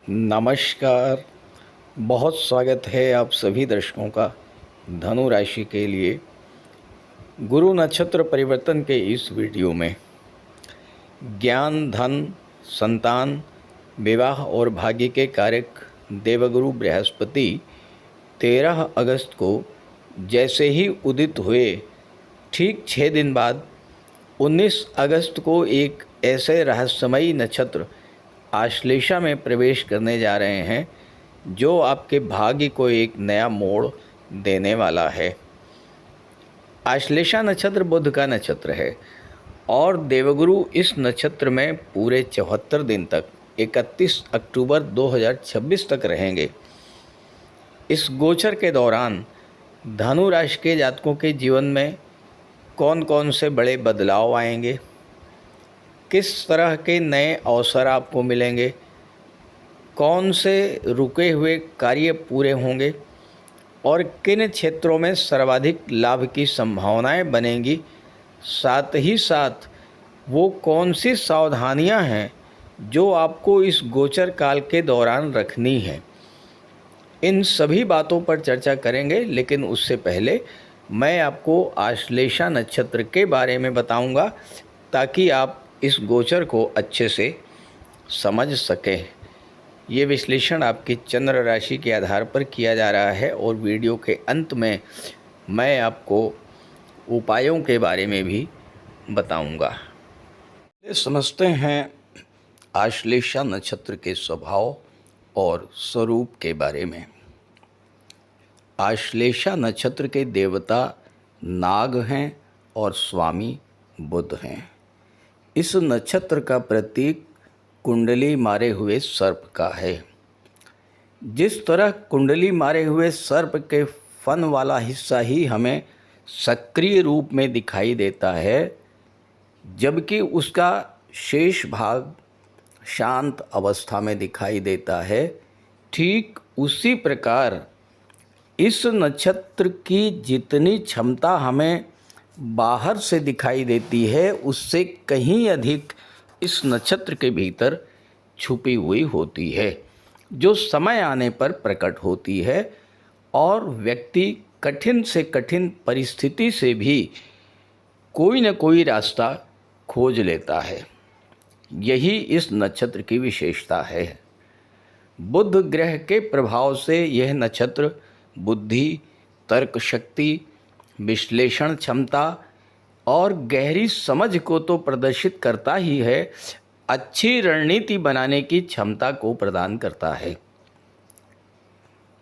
नमस्कार। बहुत स्वागत है आप सभी दर्शकों का धनु राशि के लिए गुरु नक्षत्र परिवर्तन के इस वीडियो में। ज्ञान, धन, संतान, विवाह और भाग्य के कारक देवगुरु बृहस्पति 13 अगस्त को जैसे ही उदित हुए ठीक 6 दिन बाद 19 अगस्त को एक ऐसे रहस्यमयी नक्षत्र आश्लेषा में प्रवेश करने जा रहे हैं जो आपके भाग्य को एक नया मोड़ देने वाला है। आश्लेषा नक्षत्र बुध का नक्षत्र है और देवगुरु इस नक्षत्र में पूरे 74 दिन तक 31 अक्टूबर 2026 तक रहेंगे। इस गोचर के दौरान धनु राशि के जातकों के जीवन में कौन कौन से बड़े बदलाव आएंगे, किस तरह के नए अवसर आपको मिलेंगे, कौन से रुके हुए कार्य पूरे होंगे और किन क्षेत्रों में सर्वाधिक लाभ की संभावनाएं बनेंगी, साथ ही साथ वो कौन सी सावधानियां हैं जो आपको इस गोचर काल के दौरान रखनी है, इन सभी बातों पर चर्चा करेंगे। लेकिन उससे पहले मैं आपको आश्लेषा नक्षत्र के बारे में बताऊंगा ताकि आप इस गोचर को अच्छे से समझ सकें। ये विश्लेषण आपकी चंद्र राशि के आधार पर किया जा रहा है और वीडियो के अंत में मैं आपको उपायों के बारे में भी बताऊंगा। समझते हैं आश्लेषा नक्षत्र के स्वभाव और स्वरूप के बारे में। आश्लेषा नक्षत्र के देवता नाग हैं और स्वामी बुध हैं। इस नक्षत्र का प्रतीक कुंडली मारे हुए सर्प का है। जिस तरह कुंडली मारे हुए सर्प के फन वाला हिस्सा ही हमें सक्रिय रूप में दिखाई देता है, जबकि उसका शेष भाग शांत अवस्था में दिखाई देता है, ठीक उसी प्रकार इस नक्षत्र की जितनी क्षमता हमें बाहर से दिखाई देती है उससे कहीं अधिक इस नक्षत्र के भीतर छुपी हुई होती है, जो समय आने पर प्रकट होती है और व्यक्ति कठिन से कठिन परिस्थिति से भी कोई न कोई रास्ता खोज लेता है। यही इस नक्षत्र की विशेषता है। बुध ग्रह के प्रभाव से यह नक्षत्र बुद्धि, तर्क शक्ति, विश्लेषण क्षमता और गहरी समझ को तो प्रदर्शित करता ही है, अच्छी रणनीति बनाने की क्षमता को प्रदान करता है।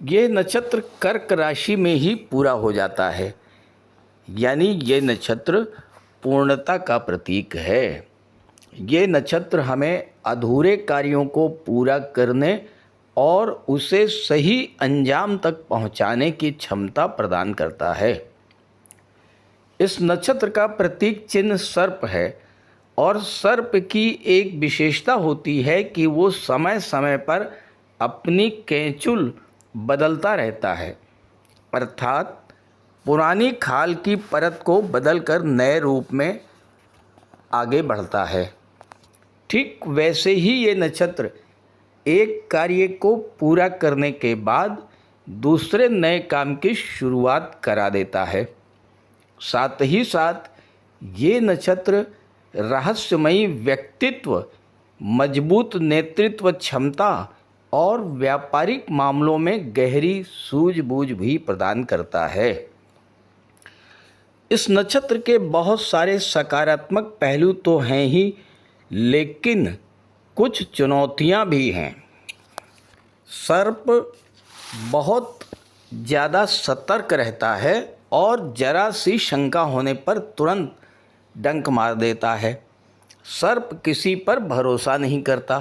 ये नक्षत्र कर्क राशि में ही पूरा हो जाता है, यानी ये नक्षत्र पूर्णता का प्रतीक है। ये नक्षत्र हमें अधूरे कार्यों को पूरा करने और उसे सही अंजाम तक पहुंचाने की क्षमता प्रदान करता है। इस नक्षत्र का प्रतीक चिन्ह सर्प है और सर्प की एक विशेषता होती है कि वो समय समय पर अपनी केंचुल बदलता रहता है, अर्थात पुरानी खाल की परत को बदलकर नए रूप में आगे बढ़ता है। ठीक वैसे ही ये नक्षत्र एक कार्य को पूरा करने के बाद दूसरे नए काम की शुरुआत करा देता है। साथ ही साथ ये नक्षत्र रहस्यमयी व्यक्तित्व, मजबूत नेतृत्व क्षमता और व्यापारिक मामलों में गहरी सूझबूझ भी प्रदान करता है। इस नक्षत्र के बहुत सारे सकारात्मक पहलू तो हैं ही, लेकिन कुछ चुनौतियां भी हैं। सर्प बहुत ज़्यादा सतर्क रहता है और जरा सी शंका होने पर तुरंत डंक मार देता है। सर्प किसी पर भरोसा नहीं करता।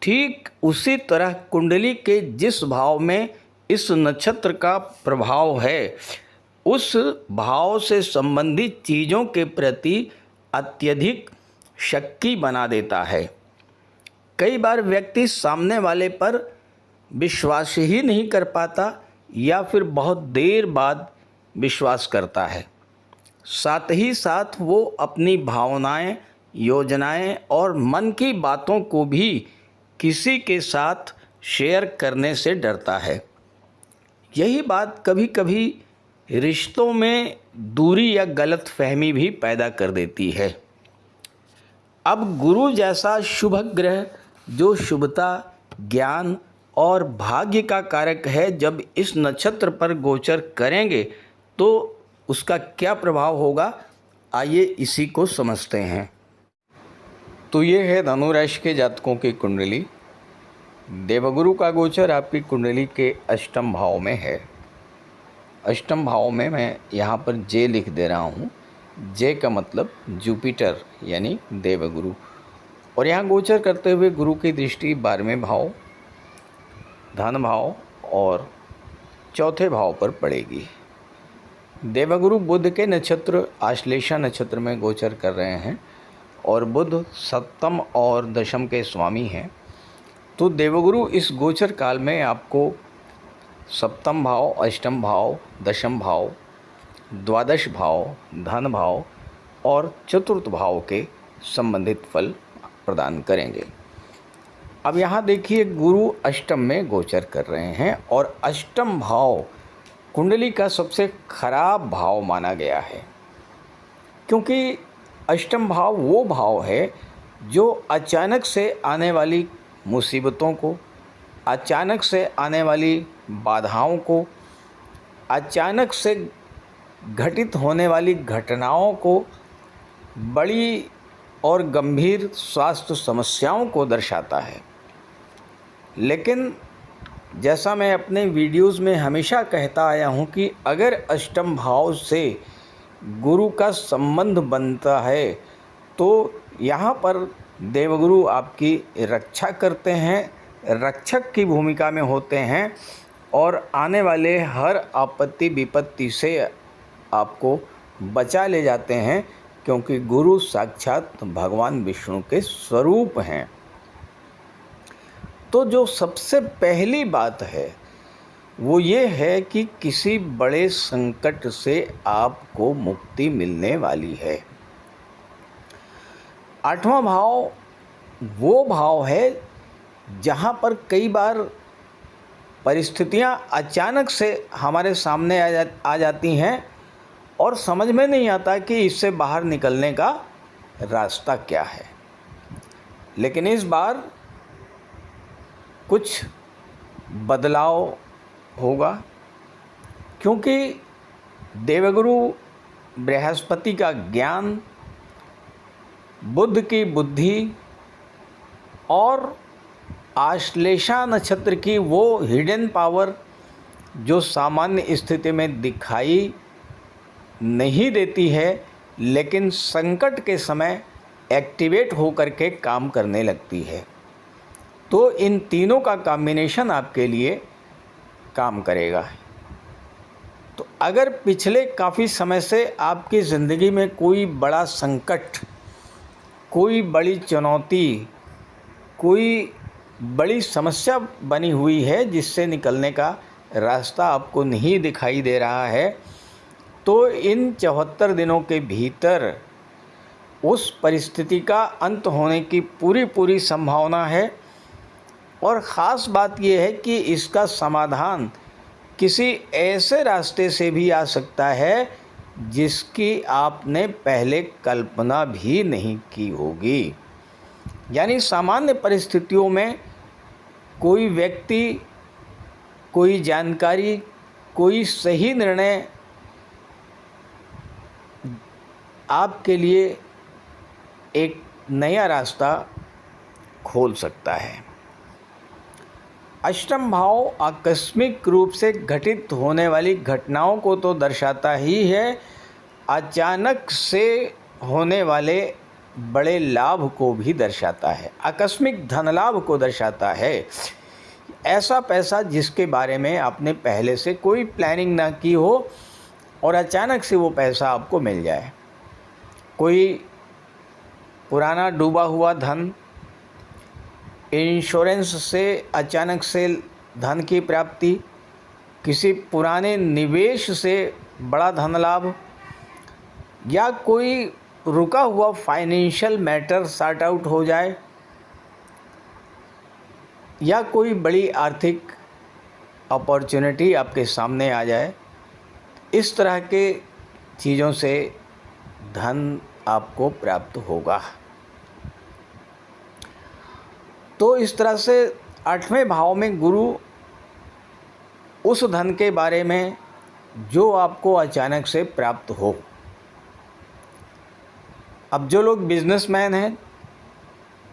ठीक उसी तरह कुंडली के जिस भाव में इस नक्षत्र का प्रभाव है, उस भाव से संबंधित चीज़ों के प्रति अत्यधिक शक्की बना देता है। कई बार व्यक्ति सामने वाले पर विश्वास ही नहीं कर पाता या फिर बहुत देर बाद विश्वास करता है। साथ ही साथ वो अपनी भावनाएं, योजनाएं और मन की बातों को भी किसी के साथ शेयर करने से डरता है। यही बात कभी कभी रिश्तों में दूरी या गलत फहमी भी पैदा कर देती है। अब गुरु जैसा शुभ ग्रह जो शुभता, ज्ञान और भाग्य का कारक है, जब इस नक्षत्र पर गोचर करेंगे तो उसका क्या प्रभाव होगा, आइए इसी को समझते हैं। तो ये है धनु राशि के जातकों की कुंडली। देवगुरु का गोचर आपकी कुंडली के अष्टम भाव में है। अष्टम भाव में मैं यहाँ पर जे लिख दे रहा हूँ। जे का मतलब जुपिटर यानी देवगुरु, और यहाँ गोचर करते हुए गुरु की दृष्टि 12वें भाव, धन भाव और चौथे भाव पर पड़ेगी। देवगुरु बुध के नक्षत्र आश्लेषा नक्षत्र में गोचर कर रहे हैं और बुध सप्तम और दशम के स्वामी हैं। तो देवगुरु इस गोचर काल में आपको सप्तम भाव, अष्टम भाव, दशम भाव, द्वादश भाव, धन भाव और चतुर्थ भाव के संबंधित फल प्रदान करेंगे। अब यहाँ देखिए, गुरु अष्टम में गोचर कर रहे हैं और अष्टम भाव कुंडली का सबसे खराब भाव माना गया है, क्योंकि अष्टम भाव वो भाव है जो अचानक से आने वाली मुसीबतों को, अचानक से आने वाली बाधाओं को, अचानक से घटित होने वाली घटनाओं को, बड़ी और गंभीर स्वास्थ्य समस्याओं को दर्शाता है। लेकिन जैसा मैं अपने वीडियोस में हमेशा कहता आया हूँ कि अगर अष्टम भाव से गुरु का संबंध बनता है तो यहाँ पर देवगुरु आपकी रक्षा करते हैं, रक्षक की भूमिका में होते हैं और आने वाले हर आपत्ति विपत्ति से आपको बचा ले जाते हैं, क्योंकि गुरु साक्षात भगवान विष्णु के स्वरूप हैं। तो जो सबसे पहली बात है वो ये है कि किसी बड़े संकट से आपको मुक्ति मिलने वाली है। आठवां भाव वो भाव है जहाँ पर कई बार परिस्थितियाँ अचानक से हमारे सामने आ जाती हैं और समझ में नहीं आता कि इससे बाहर निकलने का रास्ता क्या है। लेकिन इस बार कुछ बदलाव होगा, क्योंकि देवगुरु बृहस्पति का ज्ञान, बुध की बुद्धि और आश्लेषा नक्षत्र की वो हिडन पावर जो सामान्य स्थिति में दिखाई नहीं देती है, लेकिन संकट के समय एक्टिवेट होकर के काम करने लगती है। तो इन तीनों का कॉम्बिनेशन आपके लिए काम करेगा। तो अगर पिछले काफ़ी समय से आपकी ज़िंदगी में कोई बड़ा संकट, कोई बड़ी चुनौती, कोई बड़ी समस्या बनी हुई है जिससे निकलने का रास्ता आपको नहीं दिखाई दे रहा है, तो इन 74 दिनों के भीतर उस परिस्थिति का अंत होने की पूरी संभावना है। और ख़ास बात यह है कि इसका समाधान किसी ऐसे रास्ते से भी आ सकता है जिसकी आपने पहले कल्पना भी नहीं की होगी। यानी सामान्य परिस्थितियों में कोई व्यक्ति, कोई जानकारी, कोई सही निर्णय आपके लिए एक नया रास्ता खोल सकता है। अष्टम भाव आकस्मिक रूप से घटित होने वाली घटनाओं को तो दर्शाता ही है, अचानक से होने वाले बड़े लाभ को भी दर्शाता है। आकस्मिक धन लाभ को दर्शाता है। ऐसा पैसा जिसके बारे में आपने पहले से कोई प्लानिंग ना की हो और अचानक से वो पैसा आपको मिल जाए। कोई पुराना डूबा हुआ धन, इंश्योरेंस से अचानक से धन की प्राप्ति, किसी पुराने निवेश से बड़ा धन लाभ, या कोई रुका हुआ फाइनेंशियल मैटर सॉर्ट आउट हो जाए, या कोई बड़ी आर्थिक अपॉर्चुनिटी आपके सामने आ जाए, इस तरह के चीज़ों से धन आपको प्राप्त होगा। तो इस तरह से 8वें भाव में गुरु उस धन के बारे में जो आपको अचानक से प्राप्त हो। अब जो लोग बिजनेसमैन हैं,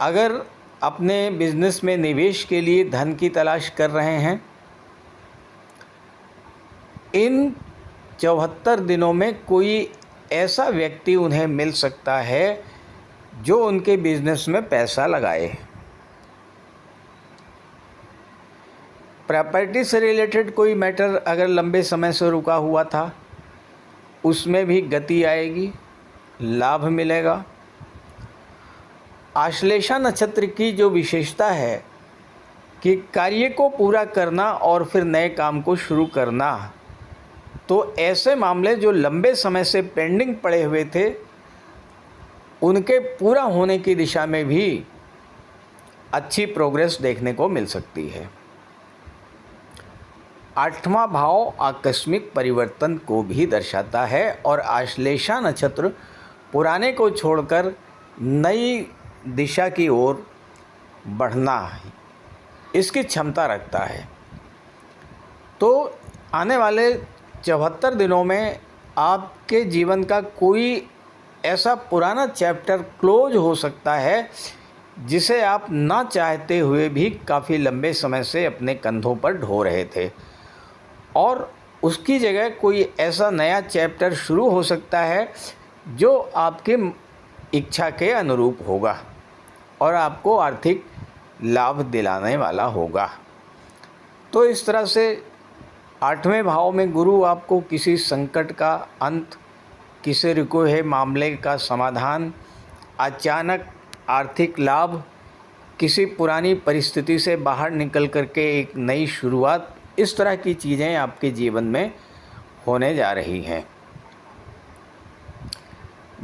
अगर अपने बिजनेस में निवेश के लिए धन की तलाश कर रहे हैं, इन 74 दिनों में कोई ऐसा व्यक्ति उन्हें मिल सकता है जो उनके बिजनेस में पैसा लगाए। प्रॉपर्टी से रिलेटेड कोई मैटर अगर लंबे समय से रुका हुआ था, उसमें भी गति आएगी, लाभ मिलेगा। आश्लेषा नक्षत्र की जो विशेषता है कि कार्य को पूरा करना और फिर नए काम को शुरू करना, तो ऐसे मामले जो लंबे समय से पेंडिंग पड़े हुए थे, उनके पूरा होने की दिशा में भी अच्छी प्रोग्रेस देखने को मिल सकती है। 8वां भाव आकस्मिक परिवर्तन को भी दर्शाता है और आश्लेषा नक्षत्र पुराने को छोड़कर नई दिशा की ओर बढ़ना इसकी क्षमता रखता है। तो आने वाले 74 दिनों में आपके जीवन का कोई ऐसा पुराना चैप्टर क्लोज हो सकता है जिसे आप ना चाहते हुए भी काफ़ी लंबे समय से अपने कंधों पर ढो रहे थे, और उसकी जगह कोई ऐसा नया चैप्टर शुरू हो सकता है जो आपके इच्छा के अनुरूप होगा और आपको आर्थिक लाभ दिलाने वाला होगा। तो इस तरह से 8वें भाव में गुरु आपको किसी संकट का अंत, किसी रुके हुए मामले का समाधान, अचानक आर्थिक लाभ, किसी पुरानी परिस्थिति से बाहर निकल करके एक नई शुरुआत, इस तरह की चीज़ें आपके जीवन में होने जा रही हैं।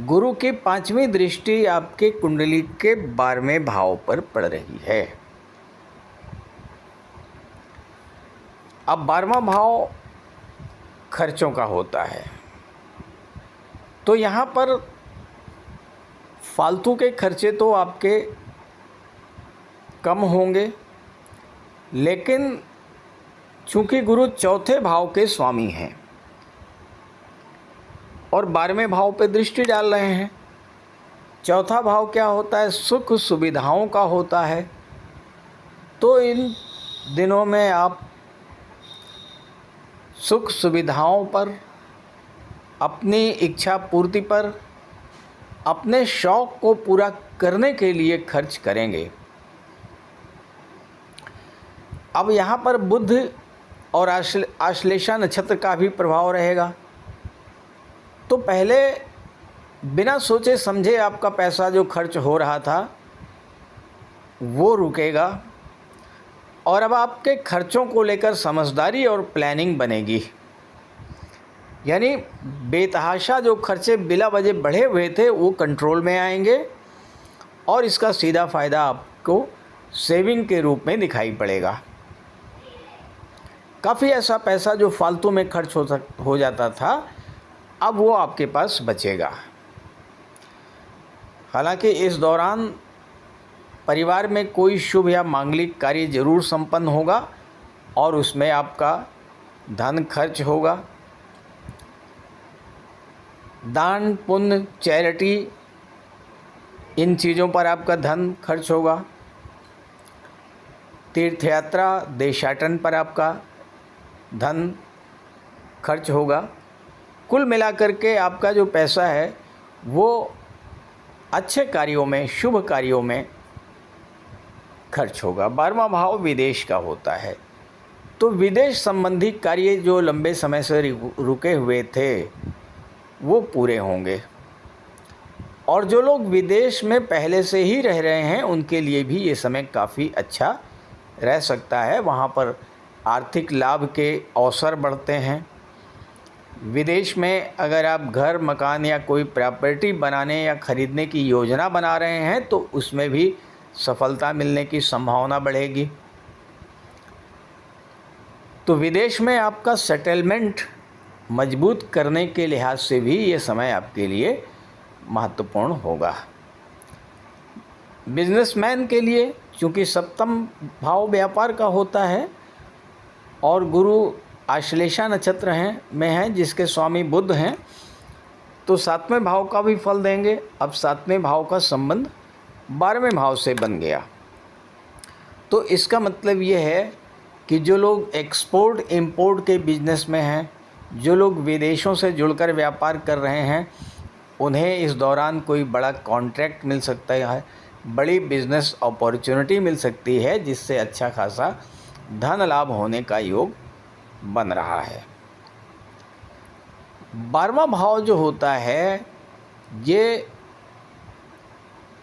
गुरु की 5वीं दृष्टि आपके कुंडली के 12वें भाव पर पड़ रही है। अब 12वां भाव खर्चों का होता है, तो यहाँ पर फालतू के खर्चे तो आपके कम होंगे, लेकिन चूँकि गुरु 4थे भाव के स्वामी हैं और 12वें भाव पे दृष्टि डाल रहे हैं। 4था भाव क्या होता है? सुख सुविधाओं का होता है। तो इन दिनों में आप सुख सुविधाओं पर, अपनी इच्छा पूर्ति पर, अपने शौक़ को पूरा करने के लिए खर्च करेंगे। अब यहाँ पर बुध और आश्लेषा नक्षत्र का भी प्रभाव रहेगा। तो पहले बिना सोचे समझे आपका पैसा जो खर्च हो रहा था वो रुकेगा, और अब आपके खर्चों को लेकर समझदारी और प्लानिंग बनेगी। यानी बेतहाशा जो खर्चे बिला वजह बढ़े हुए थे वो कंट्रोल में आएंगे, और इसका सीधा फ़ायदा आपको सेविंग के रूप में दिखाई पड़ेगा। काफ़ी ऐसा पैसा जो फालतू में खर्च हो जाता था, अब वो आपके पास बचेगा। हालांकि इस दौरान परिवार में कोई शुभ या मांगलिक कार्य जरूर संपन्न होगा और उसमें आपका धन खर्च होगा। दान पुण्य चैरिटी, इन चीज़ों पर आपका धन खर्च होगा। तीर्थयात्रा देशाटन पर आपका धन खर्च होगा। कुल मिलाकर के आपका जो पैसा है वो अच्छे कार्यों में, शुभ कार्यों में खर्च होगा। 12वां भाव विदेश का होता है, तो विदेश संबंधी कार्य जो लंबे समय से रुके हुए थे वो पूरे होंगे, और जो लोग विदेश में पहले से ही रह रहे हैं उनके लिए भी ये समय काफ़ी अच्छा रह सकता है। वहाँ पर आर्थिक लाभ के अवसर बढ़ते हैं। विदेश में अगर आप घर, मकान या कोई प्रॉपर्टी बनाने या ख़रीदने की योजना बना रहे हैं तो उसमें भी सफलता मिलने की संभावना बढ़ेगी। तो विदेश में आपका सेटलमेंट मजबूत करने के लिहाज से भी ये समय आपके लिए महत्वपूर्ण होगा। बिजनेसमैन के लिए चूँकि सप्तम भाव व्यापार का होता है और गुरु आश्लेषा नक्षत्र में है जिसके स्वामी बुध हैं, तो 7वें भाव का भी फल देंगे। अब 7वें भाव का संबंध 12वें भाव से बन गया, तो इसका मतलब ये है कि जो लोग एक्सपोर्ट इंपोर्ट के बिजनेस में हैं, जो लोग विदेशों से जुड़कर व्यापार कर रहे हैं, उन्हें इस दौरान कोई बड़ा कॉन्ट्रैक्ट मिल सकता है, बड़ी बिजनेस अपॉर्चुनिटी मिल सकती है, जिससे अच्छा खासा धन लाभ होने का योग बन रहा है। 12वां भाव जो होता है ये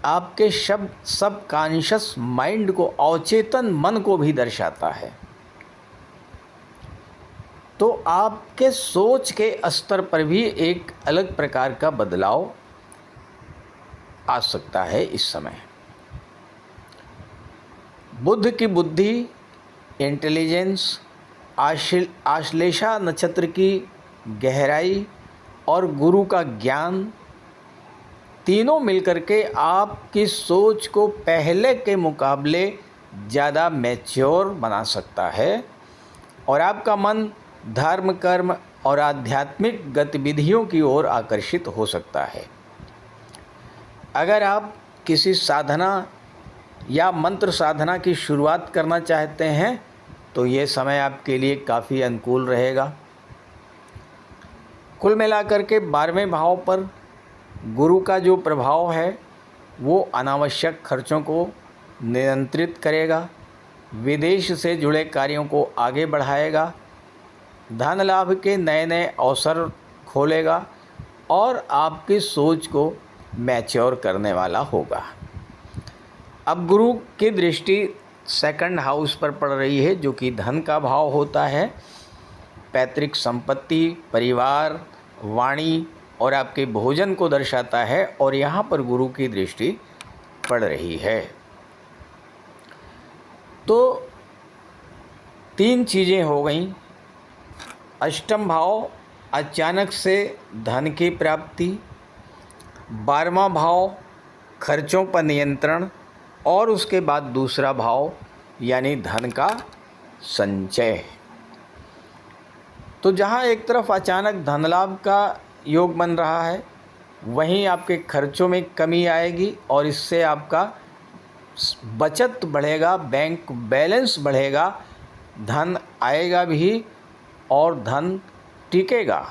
आपके सबकॉन्शियस माइंड को, अवचेतन मन को भी दर्शाता है। तो आपके सोच के स्तर पर भी एक अलग प्रकार का बदलाव आ सकता है इस समय। बुध की बुद्धि, इंटेलिजेंस, आश्लेषा नक्षत्र की गहराई और गुरु का ज्ञान, तीनों मिलकर के आपकी सोच को पहले के मुकाबले ज़्यादा मैच्योर बना सकता है और आपका मन धर्म, कर्म और आध्यात्मिक गतिविधियों की ओर आकर्षित हो सकता है। अगर आप किसी साधना या मंत्र साधना की शुरुआत करना चाहते हैं तो ये समय आपके लिए काफ़ी अनुकूल रहेगा। कुल मिलाकर के 12वें भाव पर गुरु का जो प्रभाव है वो अनावश्यक खर्चों को नियंत्रित करेगा, विदेश से जुड़े कार्यों को आगे बढ़ाएगा, धन लाभ के नए नए अवसर खोलेगा और आपकी सोच को मैच्योर करने वाला होगा। अब गुरु की दृष्टि 2nd हाउस पर पड़ रही है जो कि धन का भाव होता है। पैतृक संपत्ति, परिवार, वाणी और आपके भोजन को दर्शाता है और यहाँ पर गुरु की दृष्टि पड़ रही है। तो 3 चीज़ें हो गईं। अष्टम भाव अचानक से धन की प्राप्ति, 12वां भाव खर्चों पर नियंत्रण और उसके बाद दूसरा भाव यानी धन का संचय। तो जहाँ एक तरफ अचानक धन लाभ का योग बन रहा है, वहीं आपके खर्चों में कमी आएगी और इससे आपका बचत बढ़ेगा, बैंक बैलेंस बढ़ेगा, धन आएगा भी और धन टिकेगा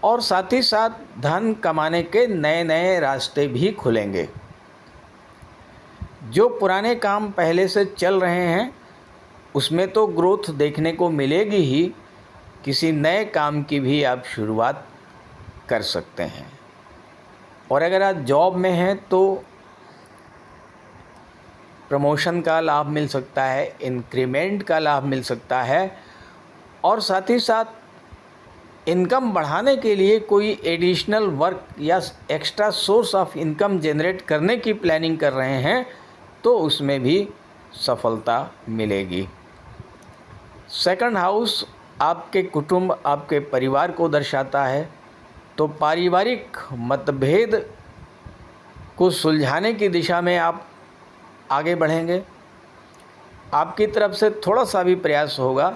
और साथ ही साथ धन कमाने के नए नए रास्ते भी खुलेंगे। जो पुराने काम पहले से चल रहे हैं उसमें तो ग्रोथ देखने को मिलेगी ही, किसी नए काम की भी आप शुरुआत कर सकते हैं। और अगर आप जॉब में हैं तो प्रमोशन का लाभ मिल सकता है, इंक्रीमेंट का लाभ मिल सकता है और साथ ही साथ इनकम बढ़ाने के लिए कोई एडिशनल वर्क या extra source of income generate करने की प्लानिंग कर रहे हैं तो उसमें भी सफलता मिलेगी। 2nd हाउस आपके कुटुंब, आपके परिवार को दर्शाता है, तो पारिवारिक मतभेद को सुलझाने की दिशा में आप आगे बढ़ेंगे। आपकी तरफ से थोड़ा सा भी प्रयास होगा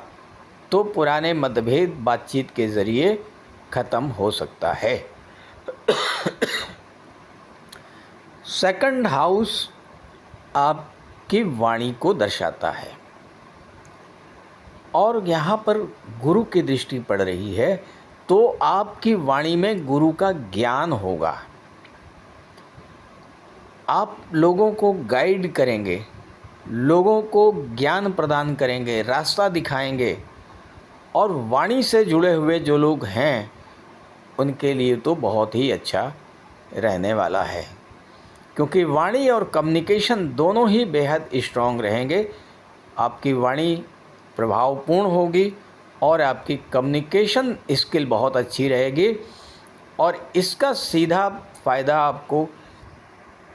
तो पुराने मतभेद बातचीत के ज़रिए ख़त्म हो सकता है। 2nd हाउस आपकी वाणी को दर्शाता है और यहाँ पर गुरु की दृष्टि पड़ रही है तो आपकी वाणी में गुरु का ज्ञान होगा। आप लोगों को गाइड करेंगे, लोगों को ज्ञान प्रदान करेंगे, रास्ता दिखाएंगे और वाणी से जुड़े हुए जो लोग हैं उनके लिए तो बहुत ही अच्छा रहने वाला है, क्योंकि वाणी और कम्युनिकेशन दोनों ही बेहद स्ट्रॉन्ग रहेंगे। आपकी वाणी प्रभावपूर्ण होगी और आपकी कम्युनिकेशन स्किल बहुत अच्छी रहेगी और इसका सीधा फ़ायदा आपको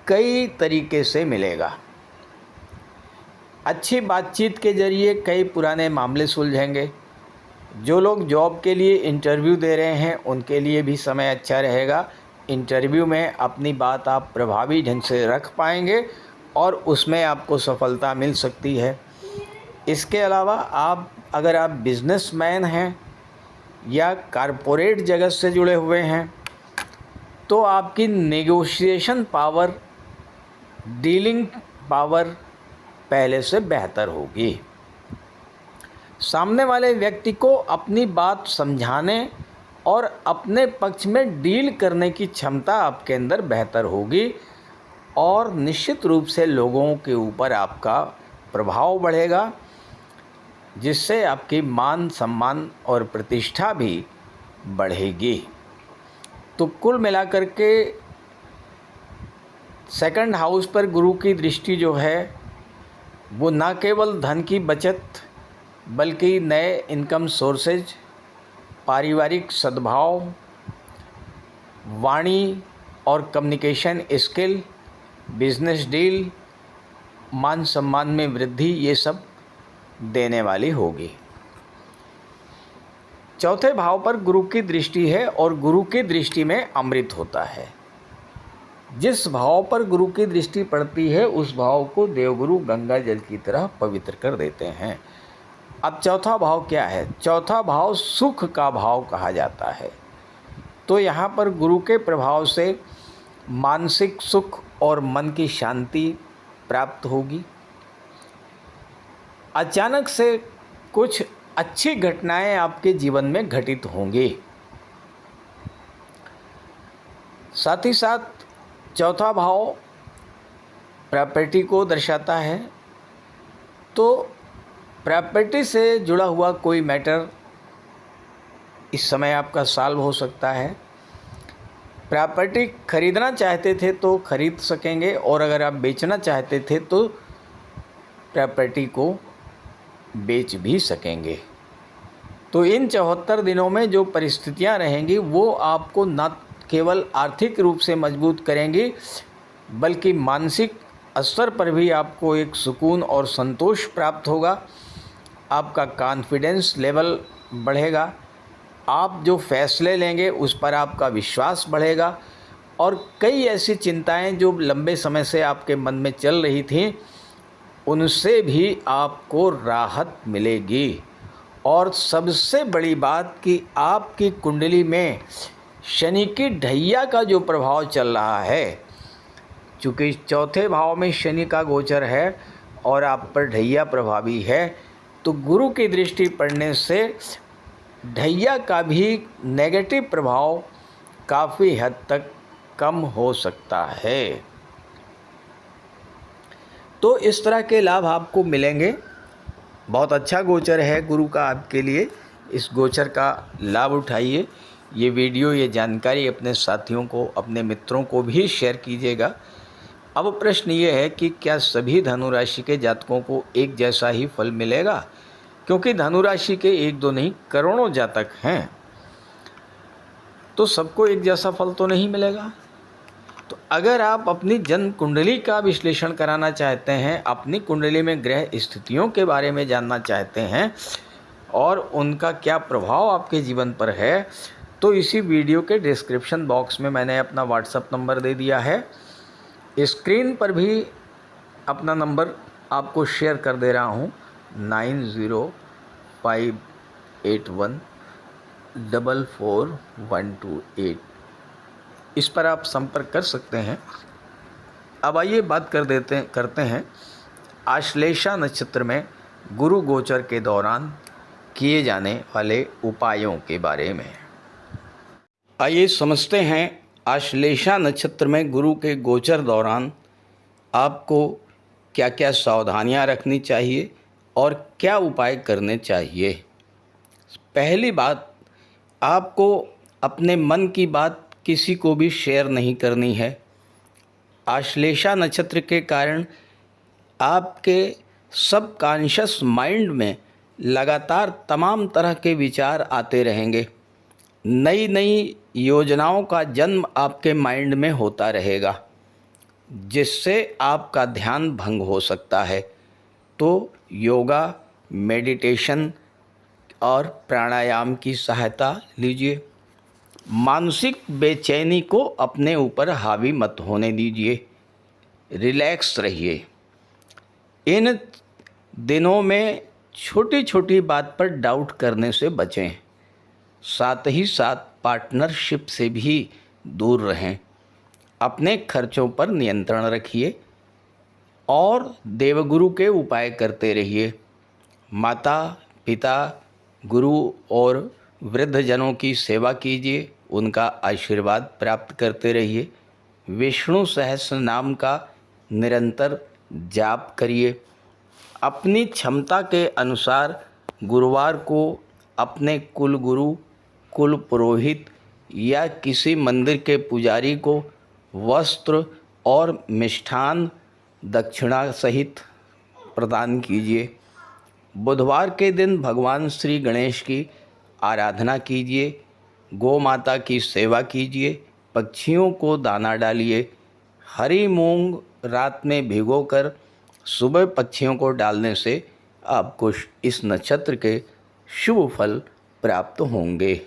कई तरीके से मिलेगा। अच्छी बातचीत के जरिए कई पुराने मामले सुलझेंगे। जो लोग जॉब के लिए इंटरव्यू दे रहे हैं उनके लिए भी समय अच्छा रहेगा। इंटरव्यू में अपनी बात आप प्रभावी ढंग से रख पाएंगे और उसमें आपको सफलता मिल सकती है। इसके अलावा अगर आप बिजनेसमैन हैं या कॉरपोरेट जगत से जुड़े हुए हैं तो आपकी नेगोशिएशन पावर, डीलिंग पावर पहले से बेहतर होगी। सामने वाले व्यक्ति को अपनी बात समझाने और अपने पक्ष में डील करने की क्षमता आपके अंदर बेहतर होगी और निश्चित रूप से लोगों के ऊपर आपका प्रभाव बढ़ेगा, जिससे आपकी मान सम्मान और प्रतिष्ठा भी बढ़ेगी। तो कुल मिलाकर के सेकंड हाउस पर गुरु की दृष्टि जो है वो न केवल धन की बचत बल्कि नए इनकम सोर्सेज, पारिवारिक सद्भाव, वाणी और कम्युनिकेशन स्किल, बिजनेस डील, मान सम्मान में वृद्धि, ये सब देने वाली होगी। चौथे भाव पर गुरु की दृष्टि है और गुरु की दृष्टि में अमृत होता है। जिस भाव पर गुरु की दृष्टि पड़ती है उस भाव को देवगुरु गंगा जल की तरह पवित्र कर देते हैं। अब चौथा भाव क्या है? चौथा भाव सुख का भाव कहा जाता है। तो यहाँ पर गुरु के प्रभाव से मानसिक सुख और मन की शांति प्राप्त होगी। अचानक से कुछ अच्छी घटनाएं आपके जीवन में घटित होंगी। साथ ही साथ चौथा भाव प्रॉपर्टी को दर्शाता है। तो प्रॉपर्टी से जुड़ा हुआ कोई मैटर इस समय आपका सॉल्व हो सकता है। प्रॉपर्टी खरीदना चाहते थे तो खरीद सकेंगे और अगर आप बेचना चाहते थे तो प्रॉपर्टी को बेच भी सकेंगे। तो इन 74 दिनों में जो परिस्थितियां रहेंगी वो आपको न केवल आर्थिक रूप से मजबूत करेंगी बल्कि मानसिक स्तर पर भी आपको एक सुकून और संतोष प्राप्त होगा। आपका कॉन्फिडेंस लेवल बढ़ेगा। आप जो फैसले लेंगे उस पर आपका विश्वास बढ़ेगा और कई ऐसी चिंताएं जो लंबे समय से आपके मन में चल रही थीं उनसे भी आपको राहत मिलेगी। और सबसे बड़ी बात कि आपकी कुंडली में शनि की ढैया का जो प्रभाव चल रहा है, चूँकि चौथे भाव में शनि का गोचर है और आप पर ढैया प्रभावी है, तो गुरु की दृष्टि पड़ने से ढैया का भी नेगेटिव प्रभाव काफ़ी हद तक कम हो सकता है। तो इस तरह के लाभ आपको मिलेंगे। बहुत अच्छा गोचर है गुरु का आपके लिए। इस गोचर का लाभ उठाइए। ये वीडियो, ये जानकारी अपने साथियों को, अपने मित्रों को भी शेयर कीजिएगा। अब प्रश्न ये है कि क्या सभी धनु राशि के जातकों को एक जैसा ही फल मिलेगा? क्योंकि धनु राशि के एक दो नहीं करोड़ों जातक हैं, तो सबको एक जैसा फल तो नहीं मिलेगा। तो अगर आप अपनी जन्म कुंडली का विश्लेषण कराना चाहते हैं, अपनी कुंडली में ग्रह स्थितियों के बारे में जानना चाहते हैं और उनका क्या प्रभाव आपके जीवन पर है, तो इसी वीडियो के डिस्क्रिप्शन बॉक्स में मैंने अपना व्हाट्सएप नंबर दे दिया है। स्क्रीन पर भी अपना नंबर आपको शेयर कर दे रहा हूँ, 9058144128। इस पर आप संपर्क कर सकते हैं। अब आइए बात करते हैं आश्लेषा नक्षत्र में गुरु गोचर के दौरान किए जाने वाले उपायों के बारे में। आइए समझते हैं आश्लेषा नक्षत्र में गुरु के गोचर दौरान आपको क्या क्या सावधानियां रखनी चाहिए और क्या उपाय करने चाहिए। पहली बात, आपको अपने मन की बात किसी को भी शेयर नहीं करनी है। आश्लेषा नक्षत्र के कारण आपके सबकॉन्शियस माइंड में लगातार तमाम तरह के विचार आते रहेंगे। नई नई योजनाओं का जन्म आपके माइंड में होता रहेगा, जिससे आपका ध्यान भंग हो सकता है। तो योगा, मेडिटेशन और प्राणायाम की सहायता लीजिए। मानसिक बेचैनी को अपने ऊपर हावी मत होने दीजिए, रिलैक्स रहिए। इन दिनों में छोटी छोटी बात पर डाउट करने से बचें। साथ ही साथ पार्टनरशिप से भी दूर रहें। अपने खर्चों पर नियंत्रण रखिए और देवगुरु के उपाय करते रहिए। माता पिता, गुरु और वृद्धजनों की सेवा कीजिए, उनका आशीर्वाद प्राप्त करते रहिए। विष्णु सहस्र नाम का निरंतर जाप करिए। अपनी क्षमता के अनुसार गुरुवार को अपने कुल गुरु, कुल पुरोहित या किसी मंदिर के पुजारी को वस्त्र और मिष्ठान दक्षिणा सहित प्रदान कीजिए। बुधवार के दिन भगवान श्री गणेश की आराधना कीजिए। गौ माता की सेवा कीजिए। पक्षियों को दाना डालिए। हरी मूंग रात में भिगोकर सुबह पक्षियों को डालने से आपको इस नक्षत्र के शुभ फल प्राप्त होंगे।